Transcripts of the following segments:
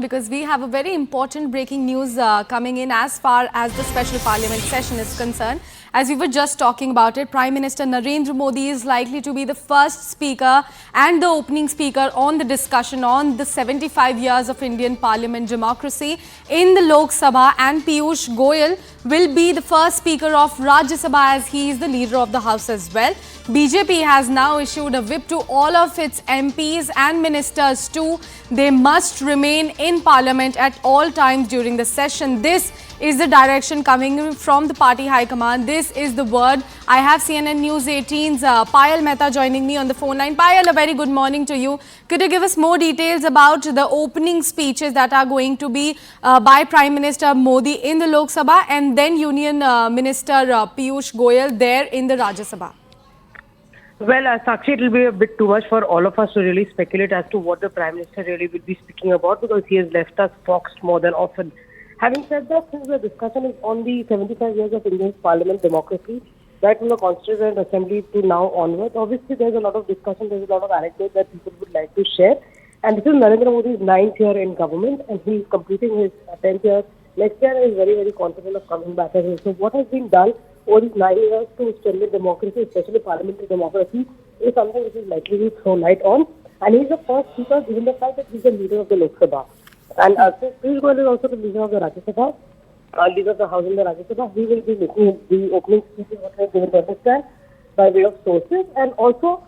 Because we have a very important breaking news coming in as far as the special parliament session is concerned. As we were just talking about it, Prime Minister Narendra Modi is likely to be the first speaker and the opening speaker on the discussion on the 75 years of Indian parliament democracy in the Lok Sabha, and Piyush Goyal will be the first speaker of Rajya Sabha as he is the leader of the house as well. BJP has now issued a whip to all of its MPs and ministers too. They must remain in parliament at all times during the session. This is the direction coming from the party high command. This is the word. I have CNN News 18's Payal Mehta joining me on the phone line. Payal, a very good morning to you. Could you give us more details about the opening speeches that are going to be by Prime Minister Modi in the Lok Sabha and then Union Minister Piyush Goyal there in the Rajya Sabha? Well, Sakshi, it will be a bit too much for all of us to really speculate as to what the Prime Minister really will be speaking about, because he has left us foxed more than often. Having said that, since the discussion is on the 75 years of Indian Parliament democracy, right from the Constituent Assembly to now onwards, obviously there's a lot of discussion, there's a lot of anecdotes that people would like to share. And this is Narendra Modi's 9th year in government, and he's completing his 10th year next year, and is very, very confident of coming back as well. So what has been done over these 9 years to strengthen democracy, especially parliamentary democracy, is something which is likely to throw light on. And he's the first speaker, given the fact that he's the leader of the Lok Sabha. And so Piyush Goyal is also the leader of the Rajya Sabha, leader of the House in the Rajya Sabha. He will be making the opening speech, what I given to understand, by way of sources. And also,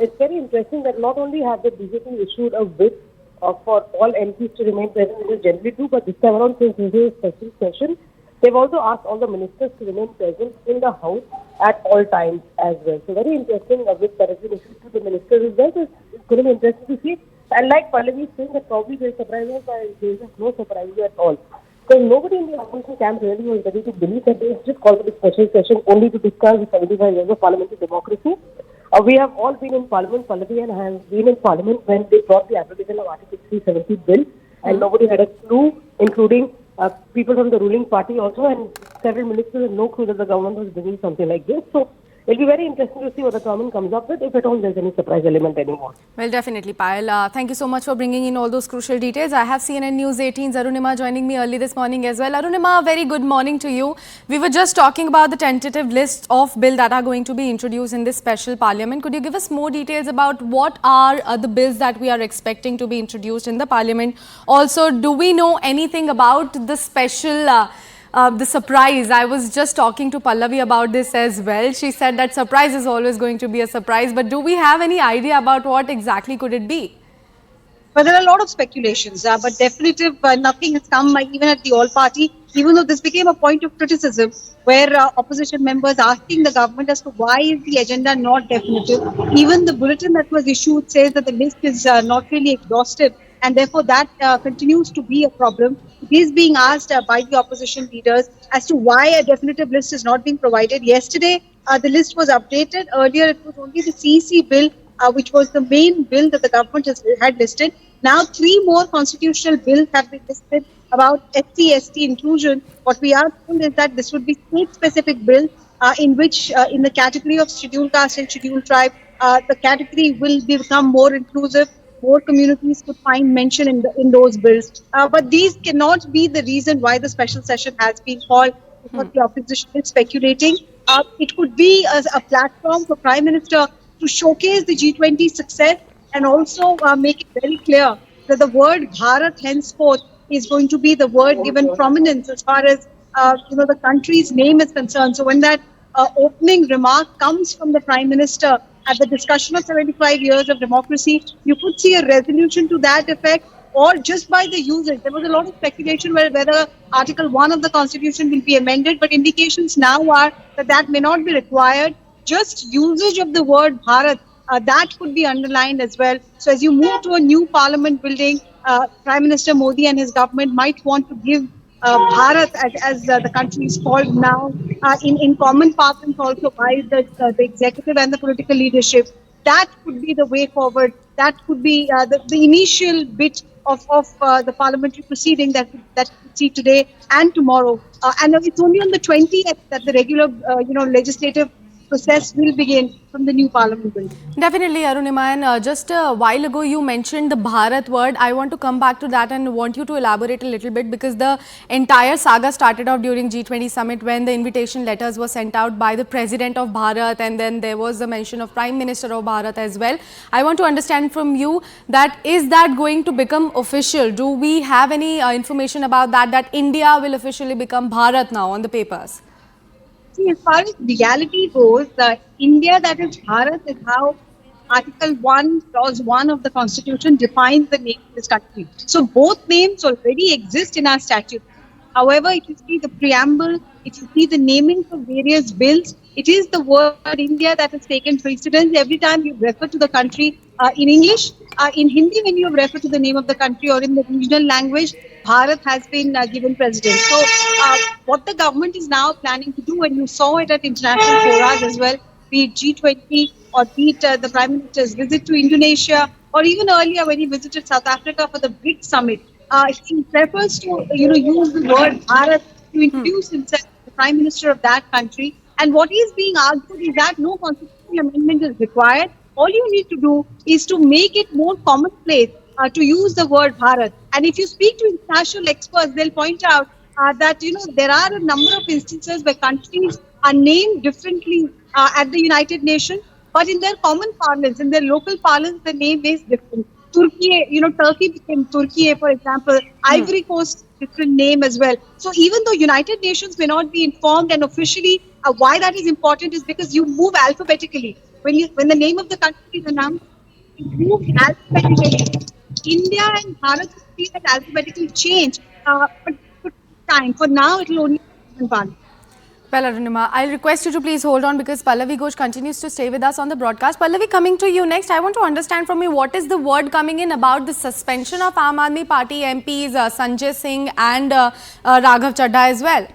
it's very interesting that not only have the BJP issued a whip for all MPs to remain present, which is generally true, but this time around, since this is a special session, they've also asked all the ministers to remain present in the House at all times as well. So very interesting whip that has been issued to the ministers as well. So it's going to be interesting to see. And like Pallavi is saying, that probably there is surprises, but there is no surprise at all. Because nobody in the opposition camp really was ready to believe that they just called it a special session only to discuss the 75 years of parliamentary democracy. We have all been in Parliament, Pallavi, and have been in Parliament when they brought the application of Article 370 bill, and nobody had a clue, including people from the ruling party also, and several ministers had no clue that the government was doing something like this. So it'll be very interesting to see what the government comes up with, if at all there's any surprise element anymore. Well, definitely, Payal. Thank you so much for bringing in all those crucial details. I have CNN News 18's Arunima joining me early this morning as well. Arunima, a very good morning to you. We were just talking about the tentative list of bills that are going to be introduced in this special parliament. Could you give us more details about what are the bills that we are expecting to be introduced in the parliament? Also, do we know anything about the special the surprise? I was just talking to Pallavi about this as well. She said that surprise is always going to be a surprise, but do we have any idea about what exactly could it be? But there are a lot of speculations, but definitive nothing has come even at the all party, even though this became a point of criticism where opposition members asking the government as to why is the agenda not definitive. Even the bulletin that was issued says that the list is not really exhaustive, and therefore that continues to be a problem. It is being asked by the opposition leaders as to why a definitive list is not being provided. Yesterday, the list was updated. Earlier, it was only the CEC bill, which was the main bill that the government had listed. Now, 3 more constitutional bills have been listed about SC/ST inclusion. What we are told is that this would be state-specific bill in which, in the category of scheduled caste and scheduled tribe, the category will become more inclusive. More communities could find mention in those bills. But these cannot be the reason why the special session has been called, because the opposition is speculating. It could be a platform for Prime Minister to showcase the G20 success and also make it very clear that the word Bharat henceforth is going to be the word given prominence as far as the country's name is concerned. So when that opening remark comes from the Prime Minister at the discussion of 75 years of democracy, you could see a resolution to that effect, or just by the usage. There was a lot of speculation whether Article 1 of the Constitution will be amended, but indications now are that that may not be required. Just usage of the word Bharat, that could be underlined as well. So as you move to a new parliament building, Prime Minister Modi and his government might want to give Bharat, as the country is called now, in common parlance also by the executive and the political leadership. That could be the way forward. That could be the initial bit of the parliamentary proceeding that we see today and tomorrow. And it's only on the 20th that the regular legislative process will begin from the new parliament building. Definitely, Arunima. And just a while ago, you mentioned the Bharat word. I want to come back to that and want you to elaborate a little bit, because the entire saga started off during G20 summit when the invitation letters were sent out by the president of Bharat, and then there was the mention of Prime Minister of Bharat as well. I want to understand from you that is that going to become official? Do we have any information about that, that India will officially become Bharat now on the papers? See, as far as reality goes, India, that is Bharat, is how Article 1, Clause 1 of the Constitution defines the name of this country. So both names already exist in our statute. However, if you see the preamble, if you see the naming of various bills, it is the word India that has taken precedence every time you refer to the country in English. In Hindi, when you refer to the name of the country, or in the regional language, Bharat has been given precedence. So, what the government is now planning to do, and you saw it at international forums as well, be it G20 or be it the Prime Minister's visit to Indonesia, or even earlier when he visited South Africa for the BRICS summit, he prefers to use the word Bharat to introduce himself as the Prime Minister of that country. And what is being argued is that no constitutional amendment is required. All you need to do is to make it more commonplace to use the word Bharat. And if you speak to international experts, they'll point out that there are a number of instances where countries are named differently at the United Nations, but in their common parlance, in their local parlance, the name is different. Turkey became Turkey, for example. Ivory Coast, different name as well. So even though United Nations may not be informed, and officially why that is important is because you move alphabetically. When the name of the country is announced, it moves alphabetically. India and Bharat will see that alphabetical change, but for time. For now, it will only be one. Well, Arunima, I'll request you to please hold on, because Pallavi Ghosh continues to stay with us on the broadcast. Pallavi, coming to you next, I want to understand from you what is the word coming in about the suspension of Aam Aadmi Party MPs Sanjay Singh and Raghav Chadha as well.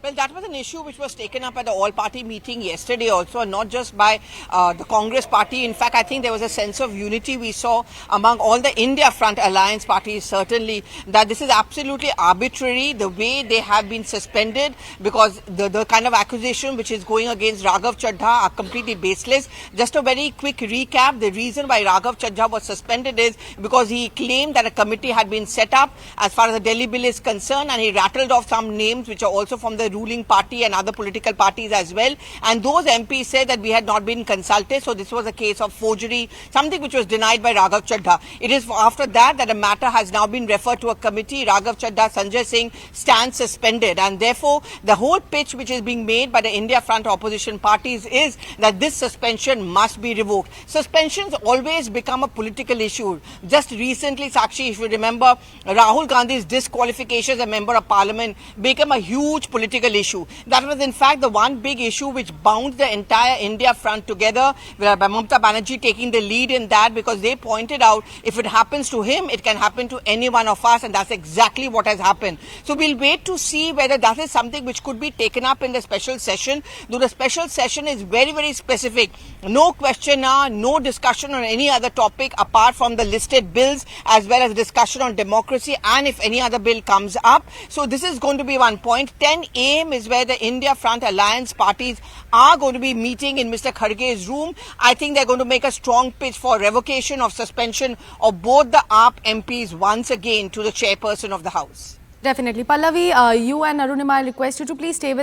Well, that was an issue which was taken up at the all-party meeting yesterday also, and not just by the Congress party. In fact, I think there was a sense of unity we saw among all the India Front Alliance parties, certainly, that this is absolutely arbitrary, the way they have been suspended, because the kind of accusation which is going against Raghav Chadha are completely baseless. Just a very quick recap, the reason why Raghav Chadha was suspended is because he claimed that a committee had been set up as far as the Delhi bill is concerned, and he rattled off some names which are also from the ruling party and other political parties as well, and those MPs said that we had not been consulted, so this was a case of forgery, something which was denied by Raghav Chadha. It is after that a matter has now been referred to a committee. Raghav Chadha, Sanjay Singh stands suspended, and therefore the whole pitch which is being made by the India Front opposition parties is that this suspension must be revoked. Suspensions always become a political issue. Just recently, Sakshi, if you remember, Rahul Gandhi's disqualification as a member of parliament became a huge political issue. That was in fact the one big issue which bound the entire India Front together, by Mamata Banerjee taking the lead in that, because they pointed out if it happens to him, it can happen to any one of us, and that's exactly what has happened. So we'll wait to see whether that is something which could be taken up in the special session, though the special session is very, very specific. No questionnaire, no discussion on any other topic apart from the listed bills, as well as discussion on democracy and if any other bill comes up. So this is going to be one point. 10 a.m. is where the India Front Alliance parties are going to be meeting in Mr. Kharge's room. I think they're going to make a strong pitch for revocation of suspension of both the AAP MPs once again to the chairperson of the House. Definitely. Pallavi, you and Arunima, I request you to please stay with